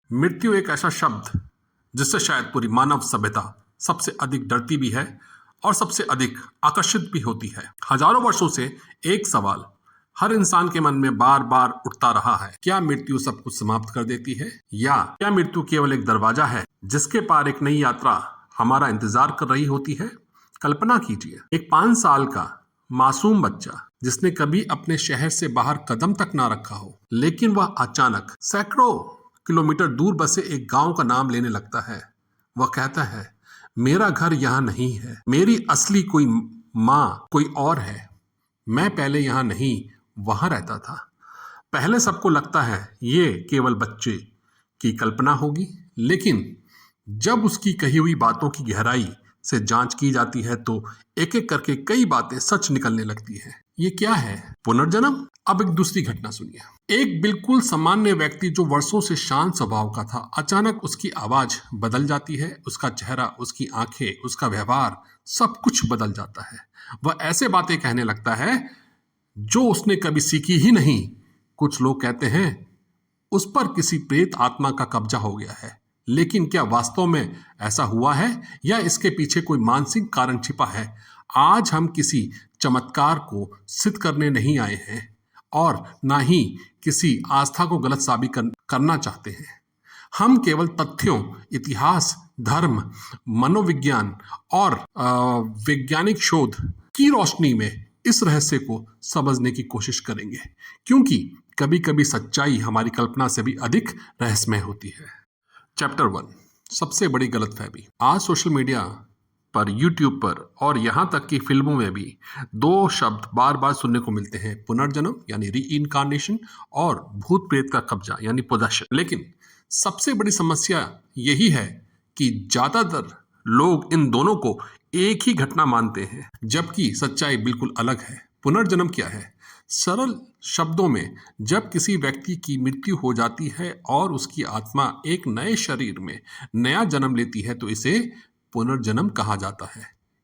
मृत्यु एक ऐसा शब्द जिससे शायद पूरी मानव सभ्यता सबसे अधिक डरती भी है और सबसे अधिक आकर्षित भी होती है। हजारों वर्षों से एक सवाल हर इंसान के मन में बार बार उठता रहा है, क्या मृत्यु सब कुछ समाप्त कर देती है, या क्या मृत्यु केवल एक दरवाजा है जिसके पार एक नई यात्रा हमारा इंतजार कर रही होती है। कल्पना कीजिए, एक 5 साल का मासूम बच्चा जिसने कभी अपने शहर से बाहर कदम तक ना रखा हो, लेकिन वह अचानक सैकड़ों किलोमीटर दूर बसे एक गांव का नाम लेने लगता है। वह कहता है, मेरा घर यहाँ नहीं है, मेरी असली कोई माँ कोई और है, मैं पहले यहाँ नहीं वहां रहता था। पहले सबको लगता है ये केवल बच्चे की कल्पना होगी, लेकिन जब उसकी कही हुई बातों की गहराई से जांच की जाती है तो एक एक करके कई बातें सच निकलने लगती है। ये क्या है? पुनर्जन्म। अब एक दूसरी घटना सुनिए। एक बिल्कुल सामान्य व्यक्ति जो वर्षों से शांत स्वभाव का था, अचानक उसकी आवाज बदल जाती है, उसका चेहरा, उसकी आंखें, उसका व्यवहार, सब कुछ बदल जाता है। वह ऐसे बातें कहने लगता है जो उसने कभी सीखी ही नहीं। कुछ लोग कहते हैं उस पर किसी प्रेत आत्मा का कब्जा हो गया है, लेकिन क्या वास्तव में ऐसा हुआ है या इसके पीछे कोई मानसिक कारण छिपा है? आज हम किसी चमत्कार को सिद्ध करने नहीं आए हैं और ना ही किसी आस्था को गलत साबित करना चाहते हैं। हम केवल तथ्यों, इतिहास, धर्म, मनोविज्ञान और वैज्ञानिक शोध की रोशनी में इस रहस्य को समझने की कोशिश करेंगे, क्योंकि कभी कभी सच्चाई हमारी कल्पना से भी अधिक रहस्यमय होती है। चैप्टर 1, सबसे बड़ी गलतफहमी। आज सोशल मीडिया पर, यूट्यूब पर और यहाँ तक कि फिल्मों में भी 2 शब्द बार बार सुनने को मिलते हैं, पुनर्जन्म यानी रीइनकार्नेशन और भूत प्रेत का कब्जा यानी पोजेशन। लेकिन सबसे बड़ी समस्या यही है कि ज्यादातर लोग इन दोनों को एक ही घटना मानते हैं, जबकि सच्चाई बिल्कुल अलग है। पुनर्जन्म क्या है? सरल शब्दों में, जब किसी व्यक्ति की मृत्यु हो जाती है और उसकी आत्मा एक नए शरीर में नया जन्म लेती है तो इसे पुनर्जन्म कहा जाता है।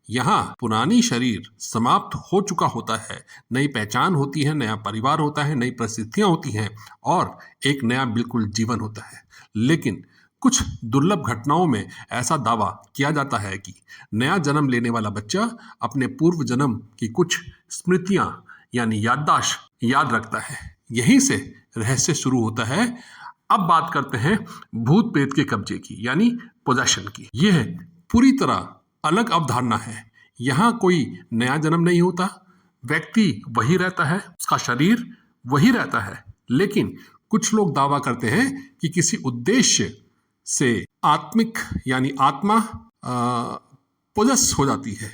यहाँ पुरानी शरीर समाप्त हो चुका होता है, नई पहचान होती है, नया परिवार होता है, नई परिस्थितियां होती हैं और एक नया बिल्कुल जीवन होता है। लेकिन कुछ दुर्लभ घटनाओं में ऐसा दावा किया जाता है कि नया जन्म लेने वाला बच्चा अपने पूर्व जन्म की कुछ स्मृतियां यानी याददाश्त याद रखता है। यहीं से रहस्य शुरू होता है। अब बात करते हैं भूत प्रेत के कब्जे की यानी पोजेशन की। यह पूरी तरह अलग अवधारणा है। यहाँ कोई नया जन्म नहीं होता, व्यक्ति वही रहता है, उसका शरीर वही रहता है, लेकिन कुछ लोग दावा करते हैं कि किसी उद्देश्य से आत्मिक यानी आत्मा पोजेस हो जाती है,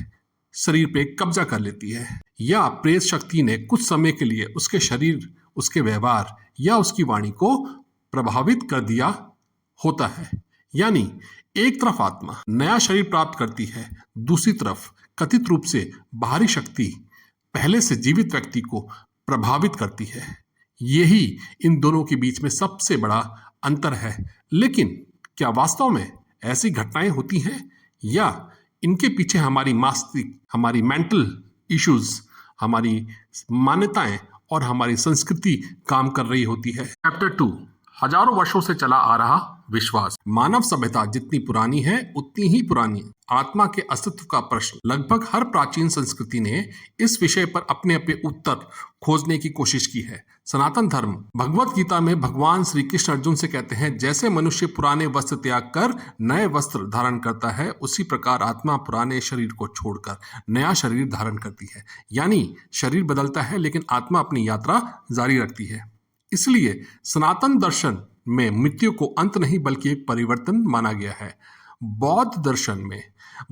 शरीर पे कब्जा कर लेती है, या प्रेत शक्ति ने कुछ समय के लिए उसके शरीर, उसके व्यवहार या उसकी वाणी को प्रभावित कर दिया होता है। यानी एक तरफ आत्मा नया शरीर प्राप्त करती है, दूसरी तरफ कथित रूप से बाहरी शक्ति पहले से जीवित व्यक्ति को प्रभावित करती है। यही इन दोनों के बीच में सबसे बड़ा अंतर है। लेकिन क्या वास्तव में ऐसी घटनाएं होती हैं या इनके पीछे हमारी मानसिक, हमारी मेंटल इश्यूज, हमारी मान्यताएं और हमारी संस्कृति काम कर रही होती है? चैप्टर 2, हजारों वर्षों से चला आ रहा विश्वास। मानव सभ्यता जितनी पुरानी है उतनी ही पुरानी आत्मा के अस्तित्व का प्रश्न। लगभग हर प्राचीन संस्कृति ने इस विषय पर अपने अपने उत्तर खोजने की कोशिश की है। सनातन धर्म भगवत गीता में भगवान श्री कृष्ण अर्जुन से कहते हैं, जैसे मनुष्य पुराने वस्त्र त्याग कर नए वस्त्र धारण करता है, उसी प्रकार आत्मा पुराने शरीर को छोड़कर नया शरीर धारण करती है। यानी शरीर बदलता है लेकिन आत्मा अपनी यात्रा जारी रखती है। इसलिए सनातन दर्शन में मृत्यु को अंत नहीं बल्कि एक परिवर्तन माना गया है। बौद्ध दर्शन में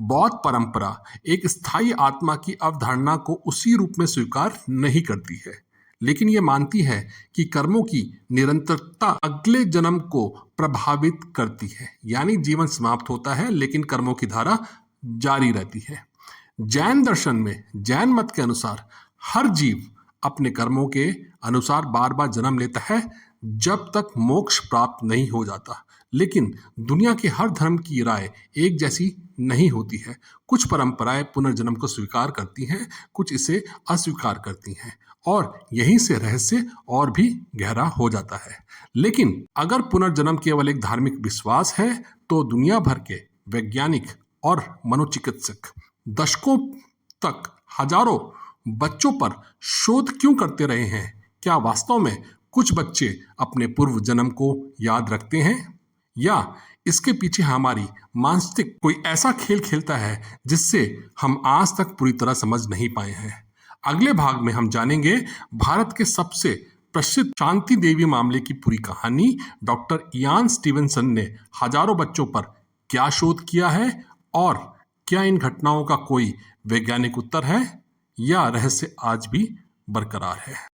बौद्ध परंपरा एक स्थायी आत्मा की अवधारणा को उसी रूप में स्वीकार नहीं करती है, लेकिन ये मानती है कि कर्मों की निरंतरता अगले जन्म को प्रभावित करती है। यानी जीवन समाप्त होता है लेकिन कर्मों की धारा जारी रहती है। जैन दर्शन में, जैन मत के अनुसार, हर जीव अपने कर्मों के अनुसार बार बार जन्म लेता है जब तक मोक्ष प्राप्त नहीं हो जाता। लेकिन दुनिया के हर धर्म की राय एक जैसी नहीं होती है। कुछ परंपराएं पुनर्जन्म को स्वीकार करती हैं, कुछ इसे अस्वीकार करती हैं और यहीं से रहस्य और भी गहरा हो जाता है। लेकिन अगर पुनर्जन्म केवल एक धार्मिक विश्वास है तो दुनिया भर के वैज्ञानिक और मनोचिकित्सक दशकों तक हजारों बच्चों पर शोध क्यों करते रहे हैं? क्या वास्तव में कुछ बच्चे अपने पूर्व जन्म को याद रखते हैं, या इसके पीछे हमारी मानसिक कोई ऐसा खेल खेलता है जिससे हम आज तक पूरी तरह समझ नहीं पाए हैं? अगले भाग में हम जानेंगे भारत के सबसे प्रसिद्ध शांति देवी मामले की पूरी कहानी। डॉक्टर इयान स्टीवनसन ने हजारों बच्चों पर क्या शोध किया है, और क्या इन घटनाओं का कोई वैज्ञानिक उत्तर है, या रहस्य आज भी बरकरार है?